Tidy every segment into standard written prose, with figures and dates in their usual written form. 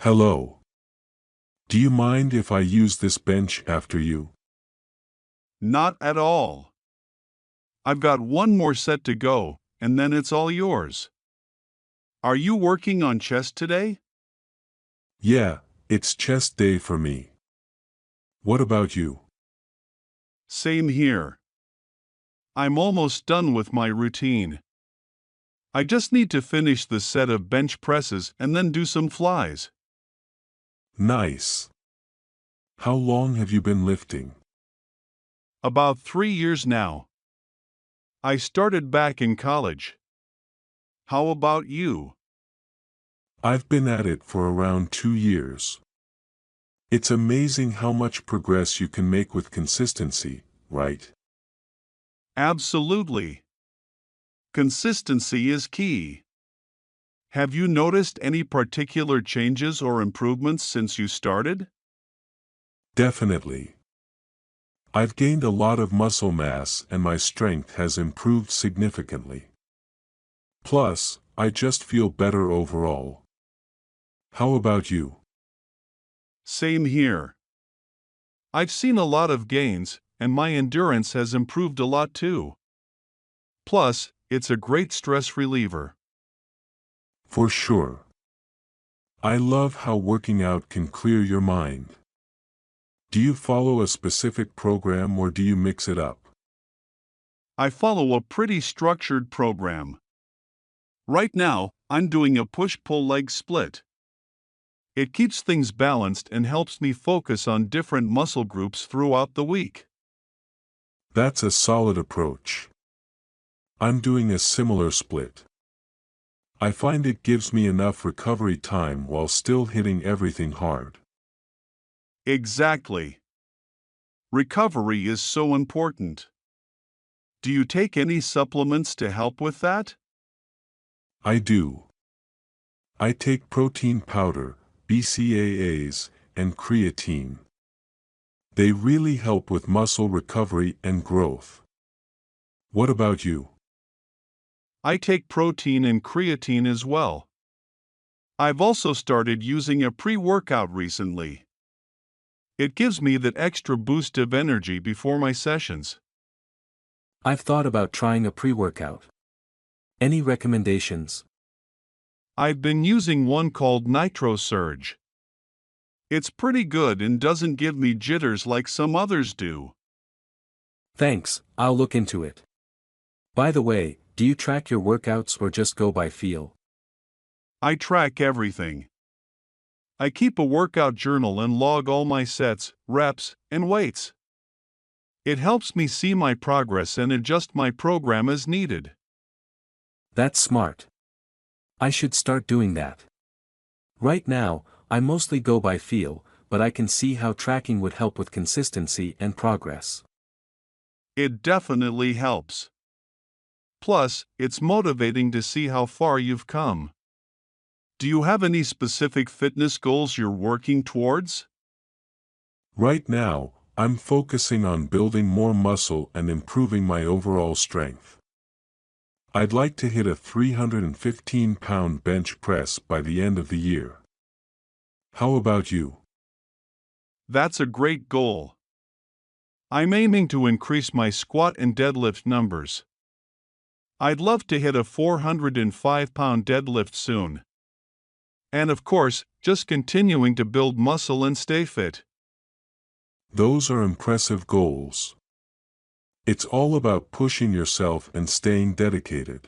Hello. Do you mind if I use this bench after you? Not at all. I've got one more set to go, and then it's all yours. Are you working on chest today? Yeah, it's chest day for me. What about you? Same here. I'm almost done with my routine. I just need to finish the set of bench presses and then do some flies. Nice. How long have you been lifting? About 3 years now. I started back in college. How about you? I've been at it for around 2 years. It's amazing how much progress you can make with consistency, right? Absolutely. Consistency is key. Have you noticed any particular changes or improvements since you started? Definitely. I've gained a lot of muscle mass and my strength has improved significantly. Plus, I just feel better overall. How about you? Same here. I've seen a lot of gains, and my endurance has improved a lot too. Plus, it's a great stress reliever. For sure. I love how working out can clear your mind. Do you follow a specific program or do you mix it up? I follow a pretty structured program. Right now, I'm doing a push-pull leg split. It keeps things balanced and helps me focus on different muscle groups throughout the week. That's a solid approach. I'm doing a similar split. I find it gives me enough recovery time while still hitting everything hard. Exactly. Recovery is so important. Do you take any supplements to help with that? I do. I take protein powder, BCAAs, and creatine. They really help with muscle recovery and growth. What about you? I take protein and creatine as well. I've also started using a pre-workout recently. It gives me that extra boost of energy before my sessions. I've thought about trying a pre-workout. Any recommendations? I've been using one called Nitro Surge. It's pretty good and doesn't give me jitters like some others do. Thanks, I'll look into it. By the way, do you track your workouts or just go by feel? I track everything. I keep a workout journal and log all my sets, reps, and weights. It helps me see my progress and adjust my program as needed. That's smart. I should start doing that. Right now, I mostly go by feel, but I can see how tracking would help with consistency and progress. It definitely helps. Plus, it's motivating to see how far you've come. Do you have any specific fitness goals you're working towards? Right now, I'm focusing on building more muscle and improving my overall strength. I'd like to hit a 315-pound bench press by the end of the year. How about you? That's a great goal. I'm aiming to increase my squat and deadlift numbers. I'd love to hit a 405-pound deadlift soon. And of course, just continuing to build muscle and stay fit. Those are impressive goals. It's all about pushing yourself and staying dedicated.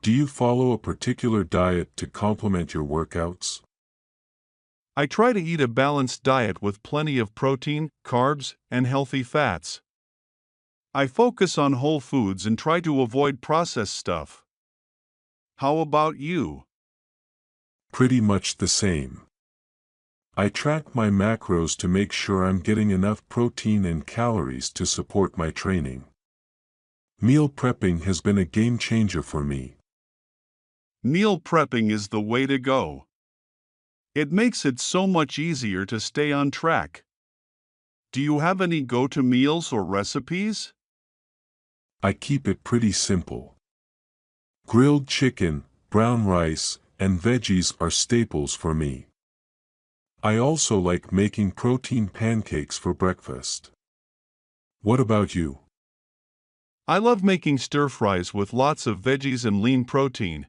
Do you follow a particular diet to complement your workouts? I try to eat a balanced diet with plenty of protein, carbs, and healthy fats. I focus on whole foods and try to avoid processed stuff. How about you? Pretty much the same. I track my macros to make sure I'm getting enough protein and calories to support my training. Meal prepping has been a game changer for me. Meal prepping is the way to go. It makes it so much easier to stay on track. Do you have any go-to meals or recipes? I keep it pretty simple. Grilled chicken, brown rice, and veggies are staples for me. I also like making protein pancakes for breakfast. What about you? I love making stir-fries with lots of veggies and lean protein.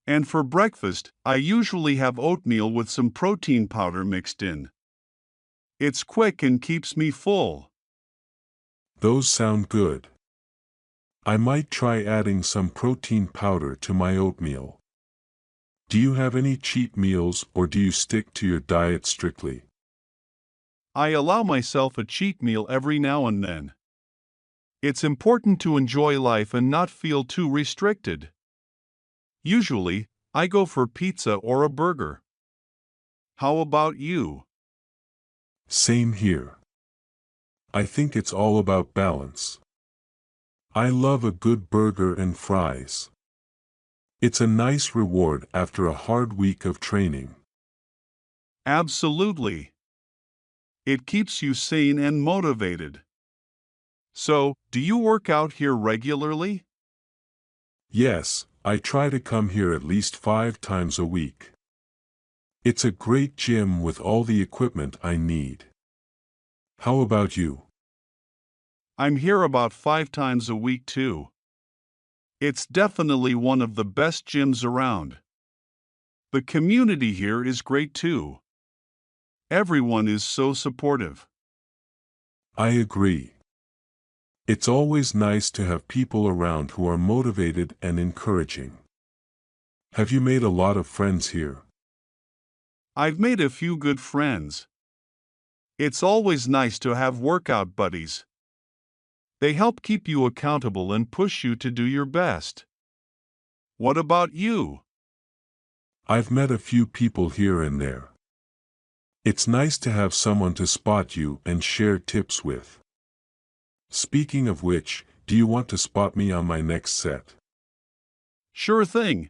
And for breakfast, I usually have oatmeal with some protein powder mixed in. It's quick and keeps me full. Those sound good. I might try adding some protein powder to my oatmeal. Do you have any cheat meals or do you stick to your diet strictly? I allow myself a cheat meal every now and then. It's important to enjoy life and not feel too restricted. Usually, I go for pizza or a burger. How about you? Same here. I think it's all about balance. I love a good burger and fries. It's a nice reward after a hard week of training. Absolutely. It keeps you sane and motivated. So, do you work out here regularly? Yes, I try to come here at least 5 times a week. It's a great gym with all the equipment I need. How about you? I'm here about 5 times a week too. It's definitely one of the best gyms around. The community here is great too. Everyone is so supportive. I agree. It's always nice to have people around who are motivated and encouraging. Have you made a lot of friends here? I've made a few good friends. It's always nice to have workout buddies. They help keep you accountable and push you to do your best. What about you? I've met a few people here and there. It's nice to have someone to spot you and share tips with. Speaking of which, do you want to spot me on my next set? Sure thing.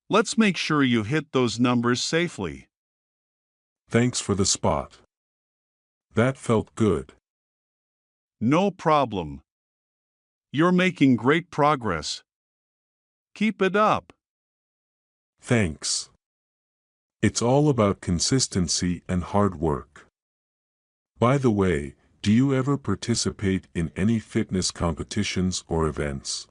Let's make sure you hit those numbers safely. Thanks for the spot. That felt good. No problem. You're making great progress. Keep it up. Thanks. It's all about consistency and hard work. By the way, do you ever participate in any fitness competitions or events?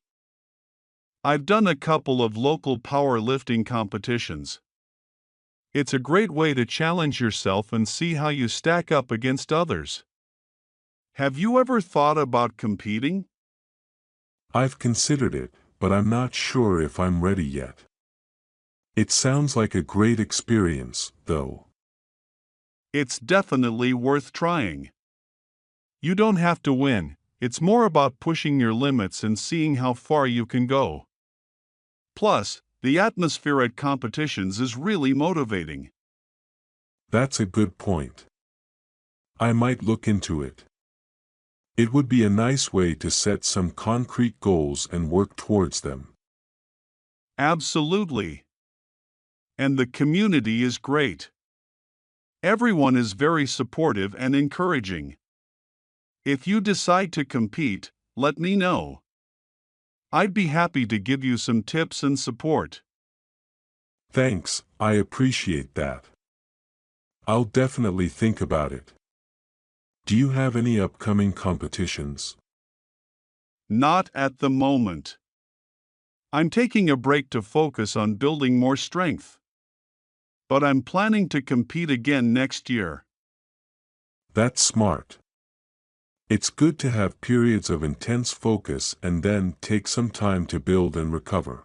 I've done a couple of local powerlifting competitions. It's a great way to challenge yourself and see how you stack up against others. Have you ever thought about competing? I've considered it, but I'm not sure if I'm ready yet. It sounds like a great experience, though. It's definitely worth trying. You don't have to win, it's more about pushing your limits and seeing how far you can go. Plus, the atmosphere at competitions is really motivating. That's a good point. I might look into it. It would be a nice way to set some concrete goals and work towards them. Absolutely. And the community is great. Everyone is very supportive and encouraging. If you decide to compete, let me know. I'd be happy to give you some tips and support. Thanks, I appreciate that. I'll definitely think about it. Do you have any upcoming competitions? Not at the moment. I'm taking a break to focus on building more strength. But I'm planning to compete again next year. That's smart. It's good to have periods of intense focus and then take some time to build and recover.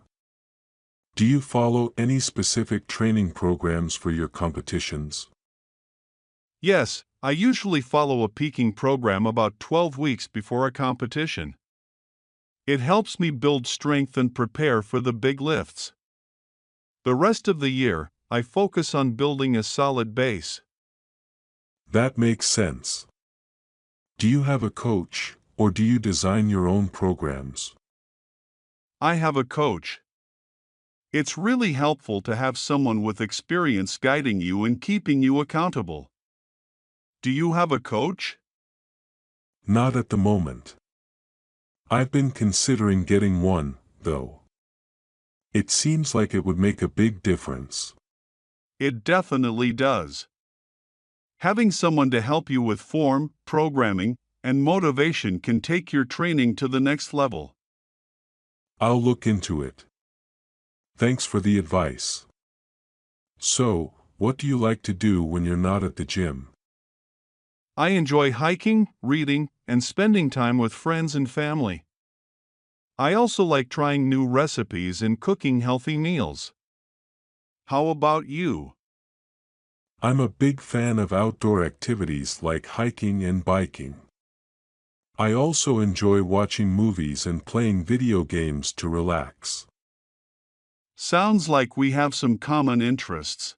Do you follow any specific training programs for your competitions? Yes, I usually follow a peaking program about 12 weeks before a competition. It helps me build strength and prepare for the big lifts. The rest of the year, I focus on building a solid base. That makes sense. Do you have a coach, or do you design your own programs? I have a coach. It's really helpful to have someone with experience guiding you and keeping you accountable. Do you have a coach? Not at the moment. I've been considering getting one, though. It seems like it would make a big difference. It definitely does. Having someone to help you with form, programming, and motivation can take your training to the next level. I'll look into it. Thanks for the advice. So, what do you like to do when you're not at the gym? I enjoy hiking, reading, and spending time with friends and family. I also like trying new recipes and cooking healthy meals. How about you? I'm a big fan of outdoor activities like hiking and biking. I also enjoy watching movies and playing video games to relax. Sounds like we have some common interests.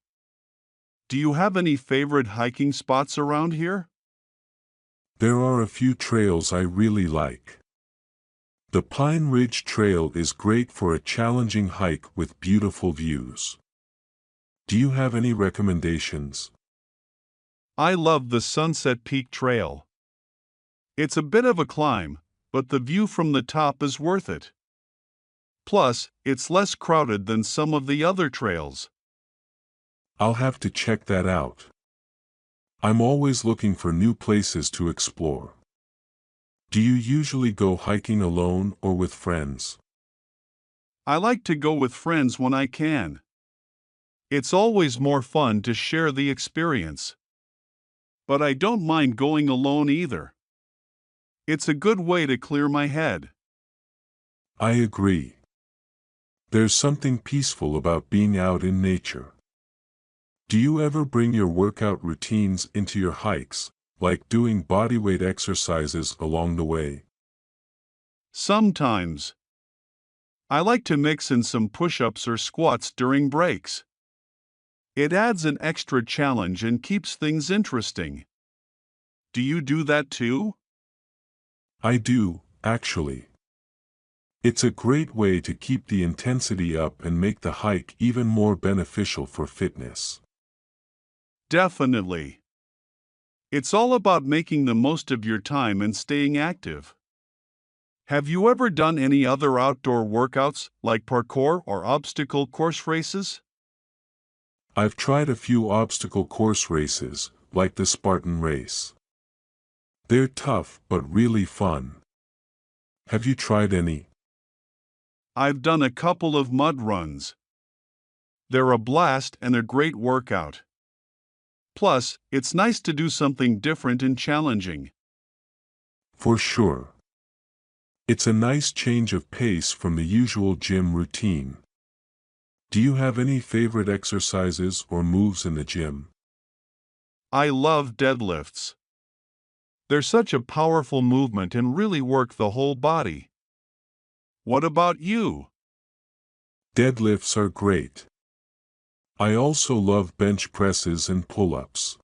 Do you have any favorite hiking spots around here? There are a few trails I really like. The Pine Ridge Trail is great for a challenging hike with beautiful views. Do you have any recommendations? I love the Sunset Peak Trail. It's a bit of a climb, but the view from the top is worth it. Plus, it's less crowded than some of the other trails. I'll have to check that out. I'm always looking for new places to explore. Do you usually go hiking alone or with friends? I like to go with friends when I can. It's always more fun to share the experience. But I don't mind going alone either. It's a good way to clear my head. I agree. There's something peaceful about being out in nature. Do you ever bring your workout routines into your hikes, like doing bodyweight exercises along the way? Sometimes. I like to mix in some push-ups or squats during breaks. It adds an extra challenge and keeps things interesting. Do you do that too? I do, actually. It's a great way to keep the intensity up and make the hike even more beneficial for fitness. Definitely. It's all about making the most of your time and staying active. Have you ever done any other outdoor workouts, like parkour or obstacle course races? I've tried a few obstacle course races, like the Spartan race. They're tough but really fun. Have you tried any? I've done a couple of mud runs. They're a blast and a great workout. Plus, it's nice to do something different and challenging. For sure. It's a nice change of pace from the usual gym routine. Do you have any favorite exercises or moves in the gym? I love deadlifts. They're such a powerful movement and really work the whole body. What about you? Deadlifts are great. I also love bench presses and pull-ups.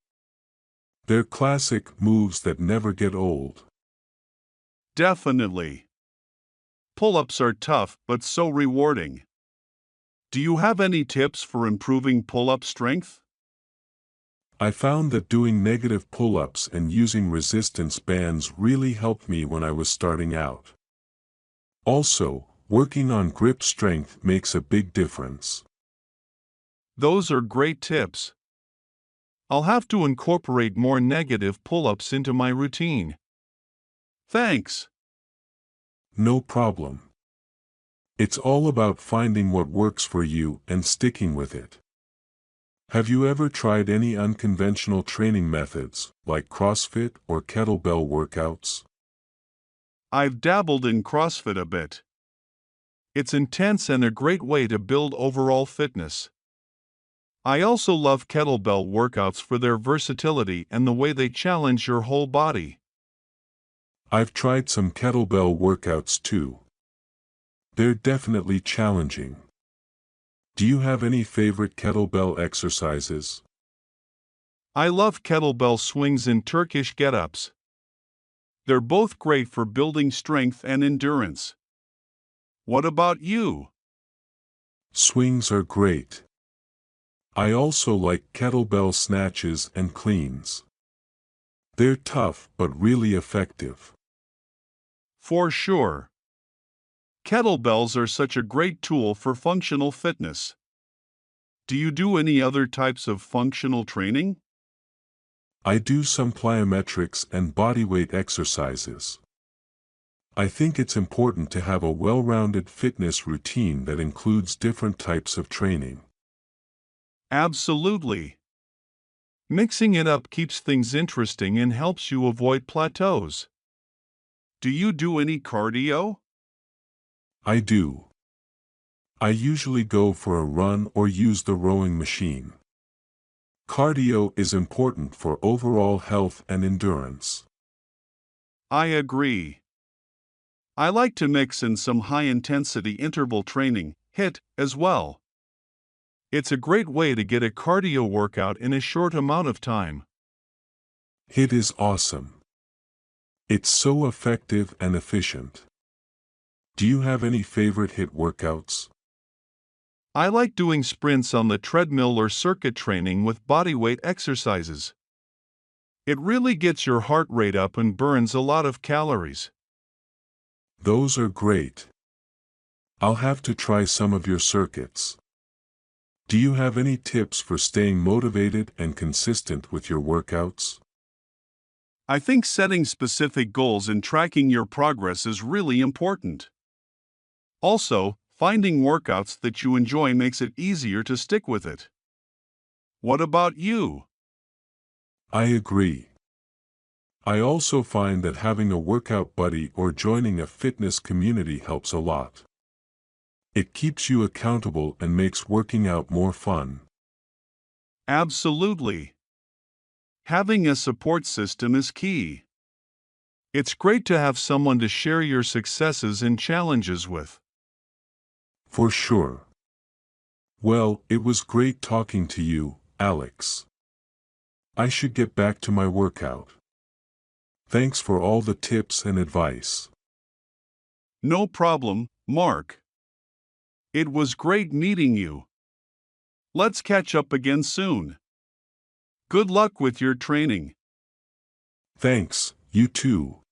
They're classic moves that never get old. Definitely. Pull-ups are tough but so rewarding. Do you have any tips for improving pull-up strength? I found that doing negative pull-ups and using resistance bands really helped me when I was starting out. Also, working on grip strength makes a big difference. Those are great tips. I'll have to incorporate more negative pull-ups into my routine. Thanks. No problem. It's all about finding what works for you and sticking with it. Have you ever tried any unconventional training methods, like CrossFit or kettlebell workouts? I've dabbled in CrossFit a bit. It's intense and a great way to build overall fitness. I also love kettlebell workouts for their versatility and the way they challenge your whole body. I've tried some kettlebell workouts too. They're definitely challenging. Do you have any favorite kettlebell exercises? I love kettlebell swings and Turkish get-ups. They're both great for building strength and endurance. What about you? Swings are great. I also like kettlebell snatches and cleans. They're tough but really effective. For sure. Kettlebells are such a great tool for functional fitness. Do you do any other types of functional training? I do some plyometrics and bodyweight exercises. I think it's important to have a well-rounded fitness routine that includes different types of training. Absolutely. Mixing it up keeps things interesting and helps you avoid plateaus. Do you do any cardio? I do. I usually go for a run or use the rowing machine. Cardio is important for overall health and endurance. I agree. I like to mix in some high-intensity interval training, HIIT, as well. It's a great way to get a cardio workout in a short amount of time. HIIT is awesome. It's so effective and efficient. Do you have any favorite HIIT workouts? I like doing sprints on the treadmill or circuit training with bodyweight exercises. It really gets your heart rate up and burns a lot of calories. Those are great. I'll have to try some of your circuits. Do you have any tips for staying motivated and consistent with your workouts? I think setting specific goals and tracking your progress is really important. Also, finding workouts that you enjoy makes it easier to stick with it. What about you? I agree. I also find that having a workout buddy or joining a fitness community helps a lot. It keeps you accountable and makes working out more fun. Absolutely. Having a support system is key. It's great to have someone to share your successes and challenges with. For sure. Well, it was great talking to you, Alex. I should get back to my workout. Thanks for all the tips and advice. No problem, Mark. It was great meeting you. Let's catch up again soon. Good luck with your training. Thanks, you too.